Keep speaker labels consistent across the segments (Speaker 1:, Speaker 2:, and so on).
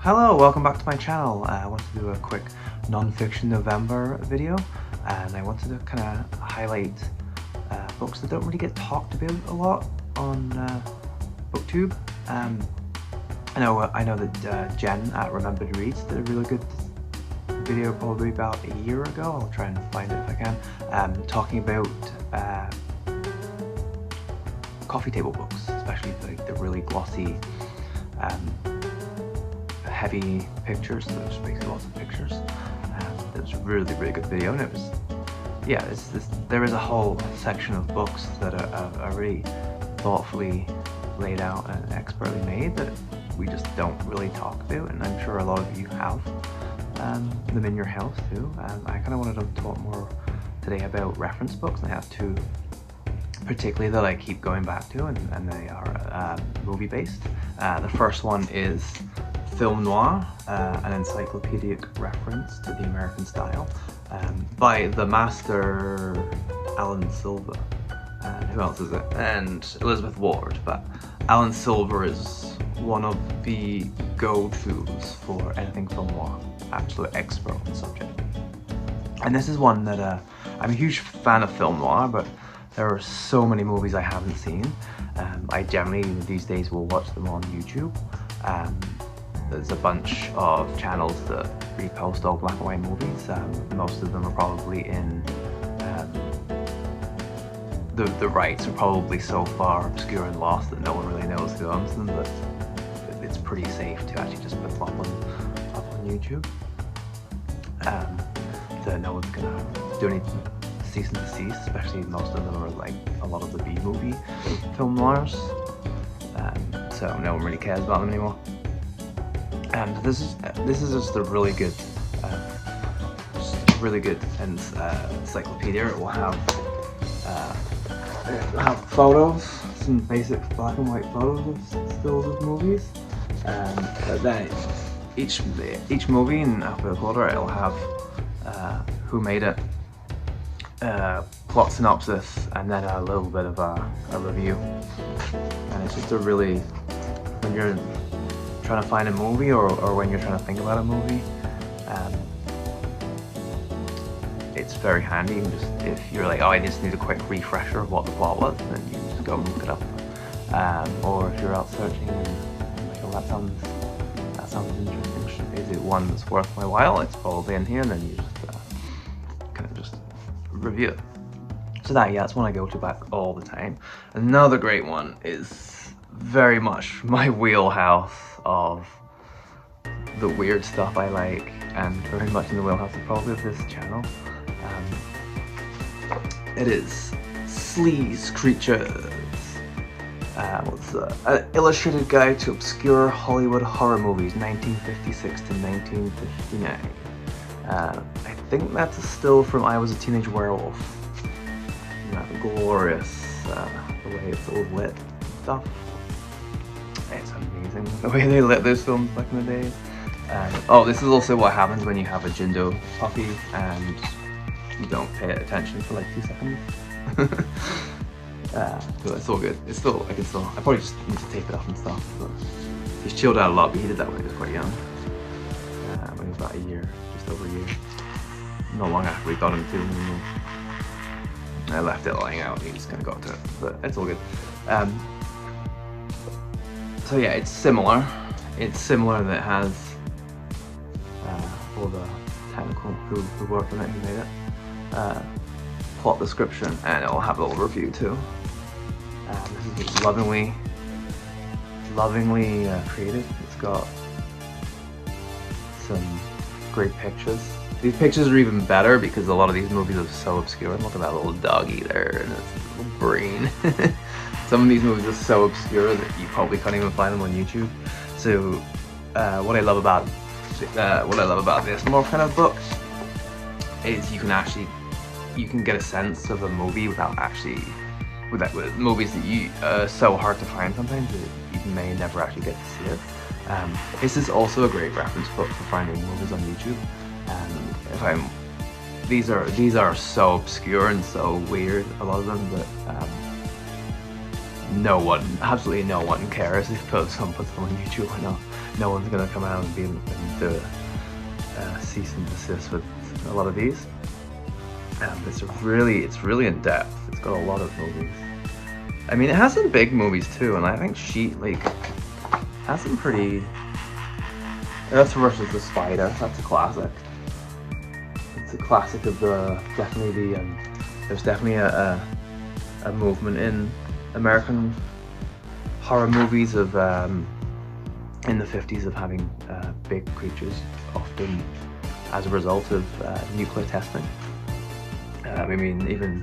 Speaker 1: Hello, welcome back to my channel. I wanted to do a quick non-fiction November video, and I wanted to kind of highlight books that don't really get talked about a lot on BookTube. I know that Jen at Remembered Reads did a really good video probably about a year ago. I'll try and find it if I can. Talking about coffee table books, especially like the really glossy. Heavy pictures, so there's basically lots of pictures. It was a really good video, and it was, yeah, there is a whole section of books that are really thoughtfully laid out and expertly made that we just don't really talk about, and I'm sure a lot of you have them in your house too. I kind of wanted to talk more today about reference books, and I have two particularly that I keep going back to, and they are movie based. The first one is Film Noir, an encyclopedic reference to the American style, by the master Alan Silver. And who else is it? And Elizabeth Ward. But Alan Silver is one of the go-tos for anything film noir, absolute expert on the subject. And this is one that I'm a huge fan of film noir, but there are so many movies I haven't seen. I generally these days will watch them on YouTube. There's a bunch of channels that repost all black and white movies. Most of them are probably in the rights are probably so far obscure and lost that no one really knows who owns them, but it's pretty safe to actually just put them up on YouTube. So no one's gonna do anything cease and desist, especially most of them are like a lot of the B-movie film noirs. So no one really cares about them anymore. And this is just a really good, encyclopedia. It will have photos, some basic black and white photos of stills of movies. But then each movie in alphabetical order, it'll have who made it, plot synopsis, and then a little bit of a review. And it's just a really, when you're trying to find a movie or when you're trying to think about a movie, it's very handy. You can just, if you're like, oh, I just need a quick refresher of what the plot was, then you just go and look it up. Or if you're out searching and like, oh, that sounds interesting, is it one that's worth my while? It's probably in here, and then you just kind of just review it. So that's one I go to back all the time. Another great one is very much my wheelhouse of the weird stuff I like, and very much in the wheelhouse of probably of this channel. It is Sleaze Creatures. What's an illustrated guide to obscure Hollywood horror movies, 1956 to 1959. I think that's a still from I Was a Teenage Werewolf. That glorious, the way it's all lit and stuff. It's amazing the way they lit those films back in the day. Oh, this is also what happens when you have a Jindo puppy and you don't pay attention for like 2 seconds. So it's all good. It's still, I probably just need to tape it off and stuff. But he's chilled out a lot, but he did that when he was quite young. When he was about a year, just over a year. Not long after we got him too. I left it lying out and he just kind of got to it, but it's all good. So yeah, it's similar. It's similar that it has all the technical who worked on it, who made it. Plot description, and it'll have a little review too. This is lovingly created. It's got some great pictures. These pictures are even better because a lot of these movies are so obscure. Look at that little doggy there and its little brain. Some of these movies are so obscure that you probably can't even find them on YouTube. So what I love about this more kind of book is you can get a sense of a movie with movies that you so hard to find sometimes that you may never actually get to see it. This is also a great reference book for finding movies on YouTube. These are so obscure and so weird, a lot of them, that absolutely no one cares if someone puts them on YouTube or not. no one's gonna come out and do a cease and desist with a lot of these. It's really in depth. It's got a lot of movies. I mean, it has some big movies too, and I think she has some pretty. Earth versus the Spider. That's a classic. It's a classic of definitely the. There's definitely a movement in American horror movies of in the 50s of having big creatures, often as a result of nuclear testing. I mean, even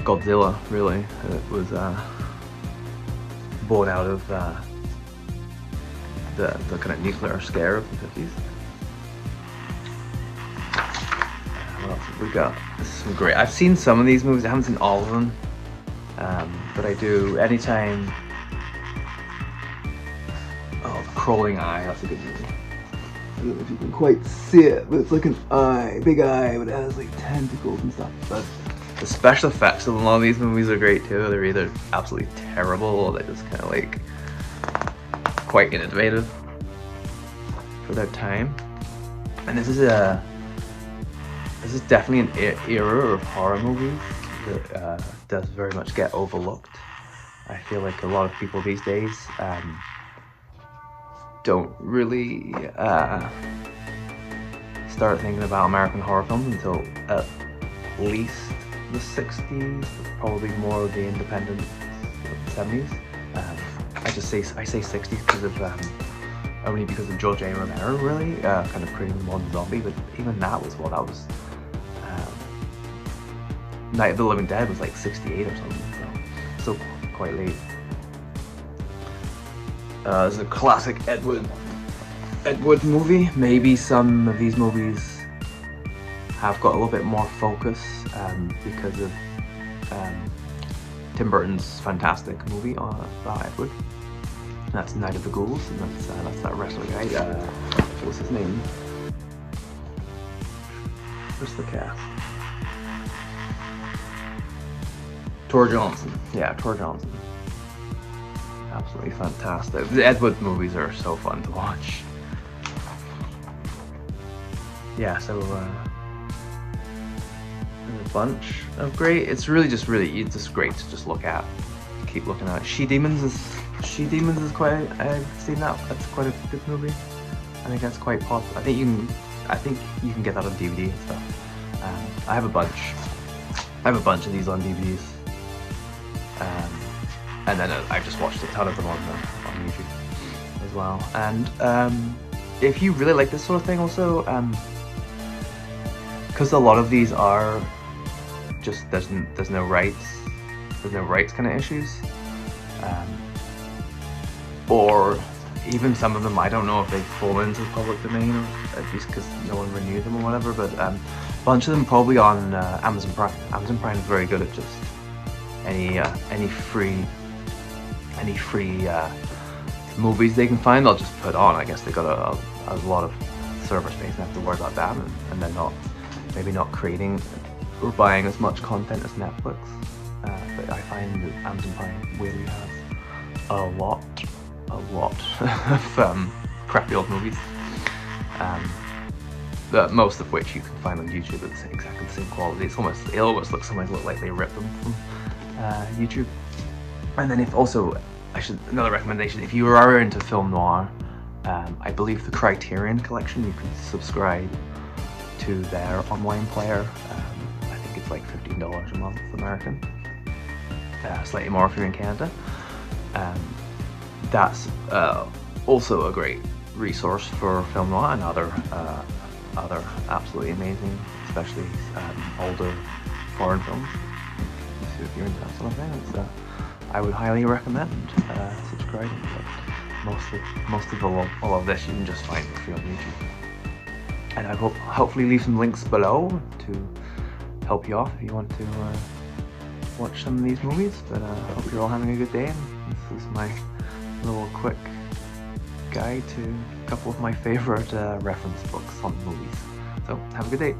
Speaker 1: Godzilla really was born out of the kind of nuclear scare of the 50s. What else have we got? This is some great. I've seen some of these movies. I haven't seen all of them, but I do anytime. Oh, The Crawling Eye. That's a good movie. I don't know if you can quite see it, but it's like an eye, big eye, but it has like tentacles and stuff. But the special effects of a lot of these movies are great too. They're either absolutely terrible or they're just kind of like quite innovative for their time. And this is definitely an era of horror movies that does very much get overlooked. I feel like a lot of people these days don't really start thinking about American horror films until at least the 60s, probably more of the independent 70s. I say 60s because of only because of George A. Romero, really, kind of creating the modern zombie. But even that was Night of the Living Dead was like 68 or something, so still quite late. There's a classic Ed Wood movie. Maybe some of these movies have got a little bit more focus because of Tim Burton's fantastic movie about Ed Wood. That's Night of the Ghouls, and that's that wrestler guy. What's his name? Where's the cast? Tor Johnson. Yeah, Tor Johnson. Absolutely fantastic. The Ed Wood movies are so fun to watch. Yeah, so there's a bunch of great. It's just great to just look at. Keep looking at it. She Demons is quite. I've seen that. That's quite a good movie. I think that's quite popular. I think you can get that on DVD and stuff. I have a bunch of these on DVDs. And then I've just watched a ton of them on YouTube as well. And if you really like this sort of thing, also, because a lot of these are just there's no rights kind of issues, or even some of them I don't know if they fall into the public domain, or at least because no one renewed them or whatever. But a bunch of them probably on Amazon Prime. Amazon Prime is very good at just any free movies they can find, they'll just put on. I guess they got a lot of server space and have to worry about that, and they're maybe not creating or buying as much content as Netflix. But I find that Amazon Prime really has a lot of crappy old movies. Most of which you can find on YouTube. It's exactly the same quality. It almost looks like they ripped them from YouTube. And then another recommendation, if you are into film noir, I believe the Criterion Collection, you can subscribe to their online player. I think it's like $15 a month American, slightly more if you're in Canada. That's also a great resource for film noir and other absolutely amazing, especially older foreign films. So if you're into that sort of thing, I would highly recommend subscribing. But most of all of this you can just find for free on YouTube. And I will hopefully leave some links below to help you off if you want to watch some of these movies. But I hope you're all having a good day. And this is my little quick guide to a couple of my favorite reference books on movies. So have a good day.